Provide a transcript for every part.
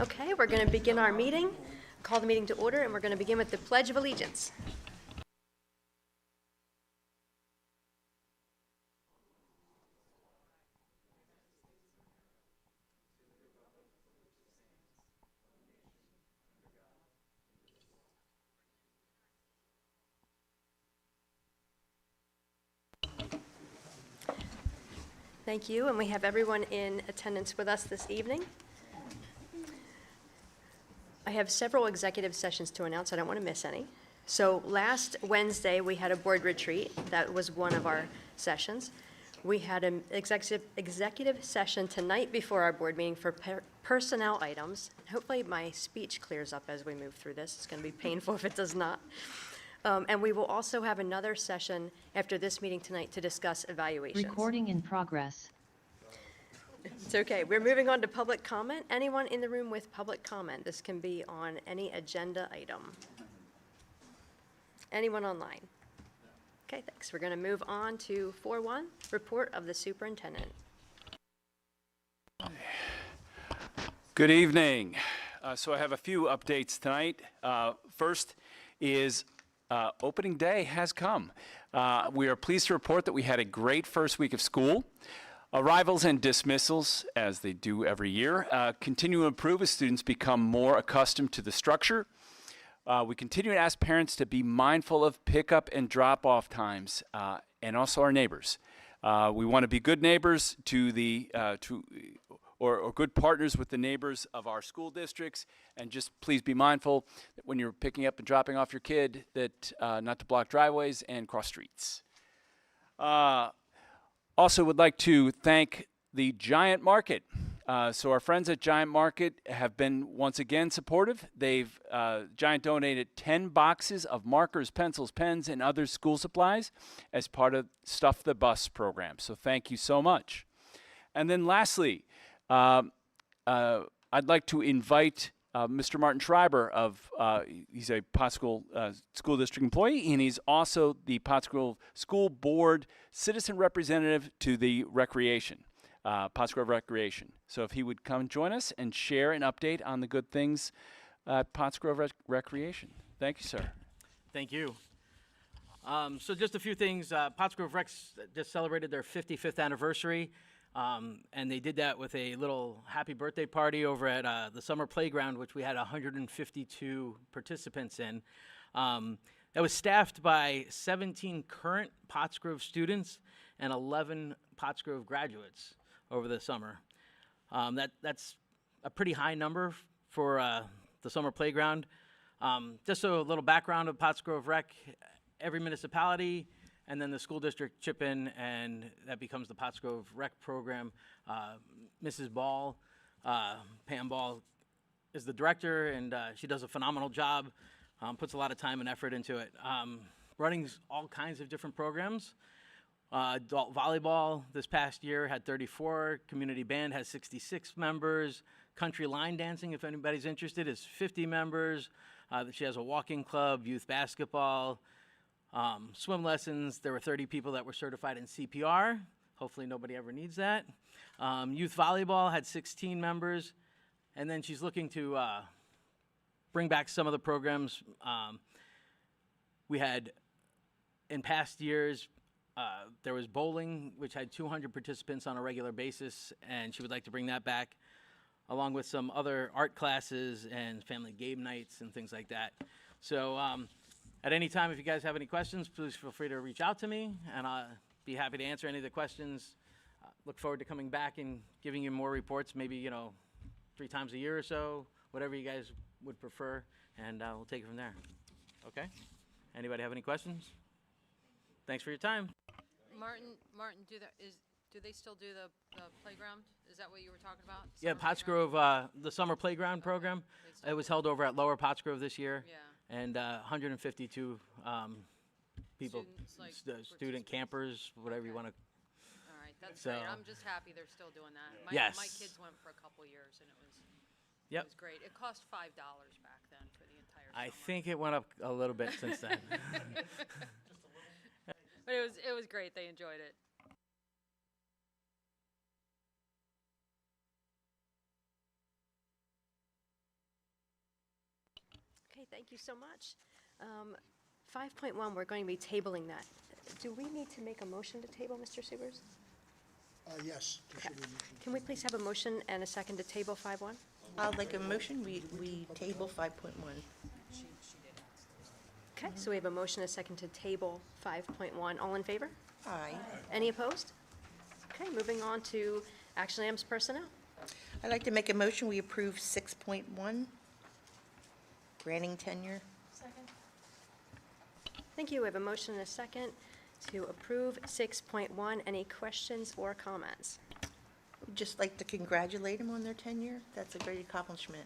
Okay, we're going to begin our meeting. Call the meeting to order, and we're going to begin with the Pledge of Allegiance. Thank you, and we have everyone in attendance with us this evening. I have several executive sessions to announce. I don't want to miss any. So last Wednesday, we had a board retreat. That was one of our sessions. We had an executive session tonight before our board meeting for personnel items. Hopefully my speech clears up as we move through this. It's going to be painful if it does not. And we will also have another session after this meeting tonight to discuss evaluations. Recording in progress. It's okay. We're moving on to public comment. Anyone in the room with public comment? This can be on any agenda item. Anyone online? Okay, thanks. We're going to move on to 4.1, report of the superintendent. Good evening. So I have a few updates tonight. First is opening day has come. We are pleased to report that we had a great first week of school. Arrivals and dismissals, as they do every year, continue to improve as students become more accustomed to the structure. We continue to ask parents to be mindful of pickup and drop-off times, and also our neighbors. We want to be good neighbors to the or good partners with the neighbors of our school districts, and just please be mindful that when you're picking up and dropping off your kid that not to block driveways and cross streets. Also would like to thank the Giant Market. So our friends at Giant Market have been once again supportive. Giant donated 10 boxes of markers, pencils, pens, and other school supplies as part of Stuff the Bus program. So thank you so much. And then lastly, I'd like to invite Mr. Martin Schreiber he's a Pottsgrove school district employee, and he's also the Pottsgrove School Board citizen representative to the recreation, Pottsgrove Recreation. So if he would come join us and share an update on the good things at Pottsgrove Recreation. Thank you, sir. Thank you. So just a few things. Pottsgrove Recs just celebrated their 55th anniversary. And they did that with a little happy birthday party over at the summer playground, which we had 152 participants in. That was staffed by 17 current Pottsgrove students and 11 Pottsgrove graduates over the summer. That's a pretty high number for the summer playground. Just a little background of Pottsgrove Rec. Every municipality and then the school district chip in, and that becomes the Pottsgrove Rec program. Mrs. Ball, Pam Ball, is the director, and she does a phenomenal job, puts a lot of time and effort into it. Running all kinds of different programs. Adult volleyball this past year had 34. Community band has 66 members. Country line dancing, if anybody's interested, is 50 members. She has a walking club, youth basketball, swim lessons. There were 30 people that were certified in CPR. Hopefully nobody ever needs that. Youth volleyball had 16 members. And then she's looking to bring back some of the programs. We had, in past years, there was bowling, which had 200 participants on a regular basis, and she would like to bring that back, along with some other art classes and family game nights and things like that. So at any time, if you guys have any questions, please feel free to reach out to me, and I'll be happy to answer any of the questions. Look forward to coming back and giving you more reports, maybe, 3 times a year or so, whatever you guys would prefer, and we'll take it from there. Okay? Anybody have any questions? Thanks for your time. Martin, do they still do the playground? Is that what you were talking about? Yeah, Pottsgrove, the summer playground program. It was held over at Lower Pottsgrove this year. Yeah. And 152 people, student campers, whatever you want to. All right, that's great. I'm just happy they're still doing that. Yes. My kids went for a couple years, and it was great. It cost $5 back then for the entire summer. I think it went up a little bit since then. But it was great. They enjoyed it. thank you so much. 5.1, we're going to be tabling that. Do we need to make a motion to table, Mr. Subers? Yes, there should be a motion. Can we please have a motion and a second to table 5.1? I'll make a motion, we table 5.1. Okay, so we have a motion and a second to table 5.1. All in favor? Aye. Any opposed? Okay, moving on to action items personnel. I'd like to make a motion, we approve 6.1, granting tenure. Thank you. We have a motion and a second to approve 6.1. Any questions or comments? We'd just like to congratulate them on their tenure. That's a great accomplishment.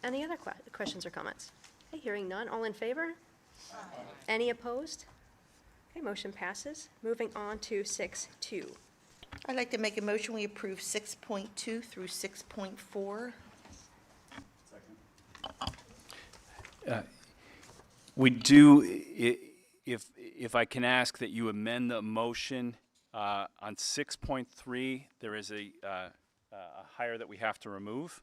Any other questions or comments? Okay, hearing none. All in favor? Any opposed? Okay, motion passes. Moving on to 6.2. I'd like to make a motion, we approve 6.2 through 6.4. We do, if I can ask that you amend the motion on 6.3, there is a hire that we have to remove.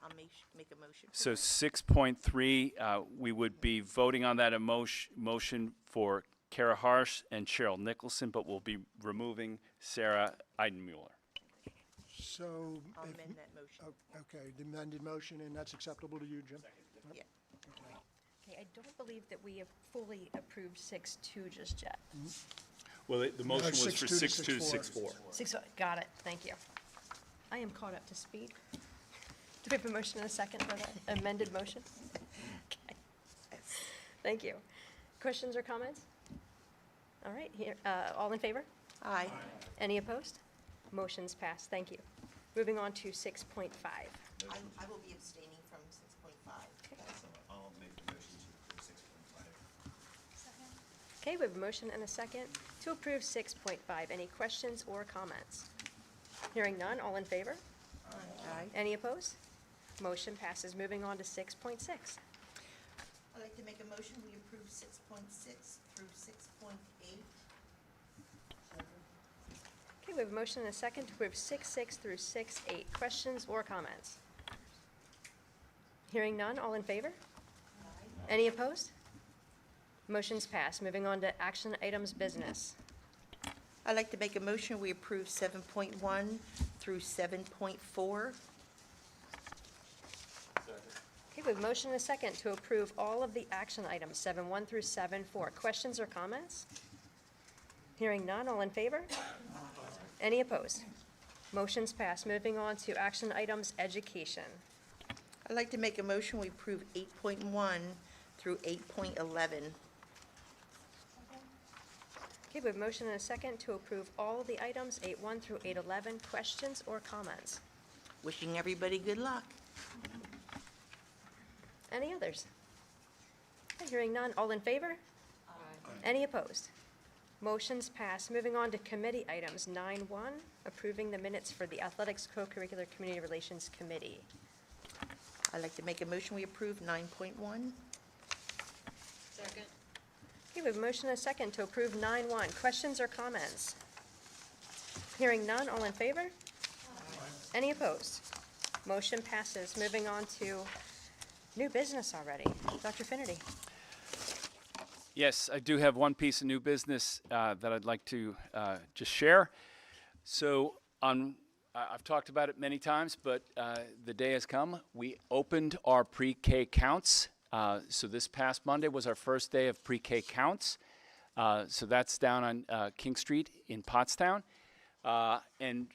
I'll make a motion. for So that. 6.3, we would be voting on that motion for Kara Harsh and Cheryl Nicholson, but we'll be removing Sarah Eidenmuller. So, I'll if- amend that motion. okay, the amended motion, and that's acceptable to you, Jim? Yeah. Okay, I don't believe that we have fully approved 6.2 just yet. Well, the motion it's was for 6.2 to 6.2 to 6.4. Got it. Thank you. I am caught up to speed. Do we have a motion and a second for that amended motion? Okay. Thank you. Questions or comments? All right, here, all in favor? Aye. Any opposed? Motion's passed. Thank you. Moving on to 6.5. I will be abstaining from 6.5. I'll make the motion to approve 6.5. Okay, we have a motion and a second to approve 6.5. Any questions or comments? Hearing none, all in favor? Aye. Any opposed? Motion passes. Moving on to 6.6. I'd like to make a motion, we approve 6.6 through 6.8. Okay, we have a motion and a second to approve 6.6 through 6.8. Questions or comments? Hearing none, all in favor? Any opposed? Motion's passed. Moving on to action items business. I'd like to make a motion, we approve 7.1 through 7.4. Okay, we have a motion and a second to approve all of the action items, 7.1 through 7.4. Questions or comments? Hearing none, all in favor? Any opposed? Motion's passed. Moving on to action items education. I'd like to make a motion, we approve 8.1 through 8.11. Okay, we have a motion and a second to approve all of the items, 8.1 through 8.11. Questions or comments? Wishing everybody good luck. Any others? Okay, hearing none, all in favor? Any opposed? Motion's passed. Moving on to committee items, 9.1, approving the minutes for the Athletics Co-Curricular Community Relations Committee. I'd like to make a motion, we approve 9.1. Second. Okay, we have a motion and a second to approve 9.1. Questions or comments? Hearing none, all in favor? Any opposed? Motion passes. Moving on to new business already. Dr. Finnerty. Yes, I do have one piece of new business that I'd like to just share. So I've talked about it many times, but the day has come. We opened our pre-K counts. So this past Monday was our first day of pre-K counts. So that's down on King Street in Pottstown. And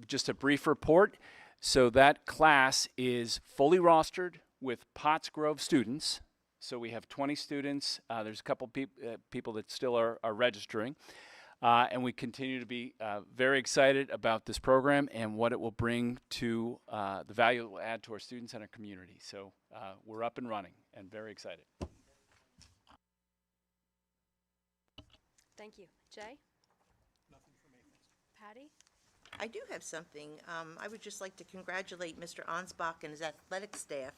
just a brief report. So that class is fully rostered with Pottsgrove students. So we have 20 students. There's a couple people that still are registering. And we continue to be very excited about this program and what it will bring to the value it will add to our students and our community. So we're up and running and very excited. Thank you. Jay? Nothing for me. Patty? I do have something. I would just like to congratulate Mr. Ansbach and his athletic staff.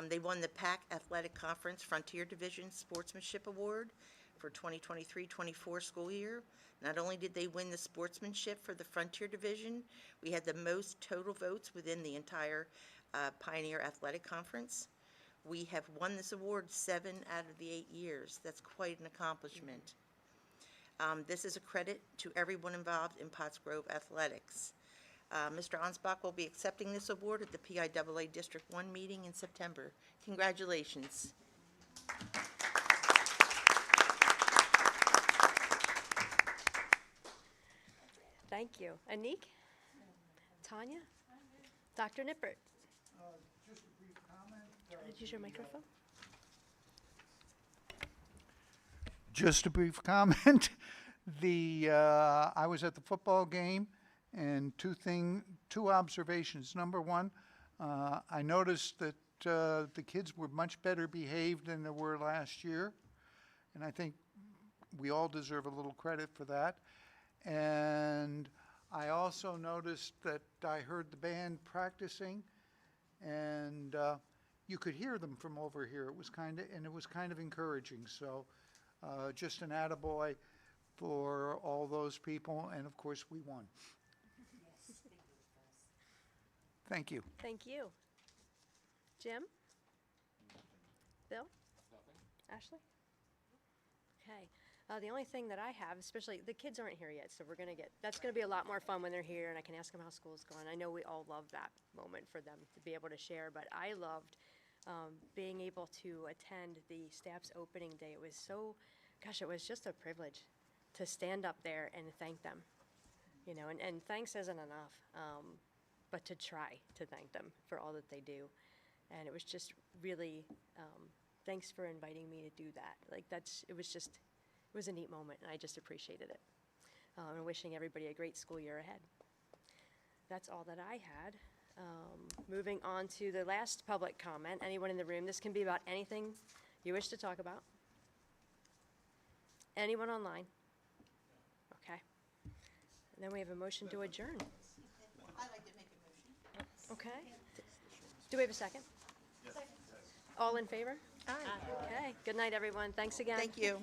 They won the PAC Athletic Conference Frontier Division Sportsmanship Award for 2023-24 school year. Not only did they win the sportsmanship for the Frontier Division, we had the most total votes within the entire Pioneer Athletic Conference. We have won this award 7 out of the 8 years. That's quite an accomplishment. This is a credit to everyone involved in Pottsgrove athletics. Mr. Ansbach will be accepting this award at the PIAA District 1 meeting in September. Congratulations. Thank you. Anik? Tanya? Dr. Nippert? Just a brief comment. Did you use your microphone? Just a brief comment. I was at the football game, and two observations. Number one, I noticed that the kids were much better behaved than they were last year, and I think we all deserve a little credit for that. And I also noticed that I heard the band practicing, and you could hear them from over here. It was kind of encouraging. So just an attaboy for all those people, and of course we won. Thank you. Thank you. Jim? Bill? Ashley? Okay. The only thing that I have, especially, the kids aren't here yet, so that's gonna be a lot more fun when they're here, and I can ask them how school's going. I know we all love that moment for them to be able to share, but I loved being able to attend the staff's opening day. It was it was just a privilege to stand up there and thank them, and thanks isn't enough, but to try to thank them for all that they do. And it was just really, thanks for inviting me to do that. It was a neat moment, and I just appreciated it. And wishing everybody a great school year ahead. That's all that I had. Moving on to the last public comment. Anyone in the room? This can be about anything you wish to talk about. Anyone online? Okay. And then we have a motion to adjourn. I'd like to make a motion. Okay. Do we have a second? All in favor? Aye. Okay. Good night, everyone. Thanks again. Thank you.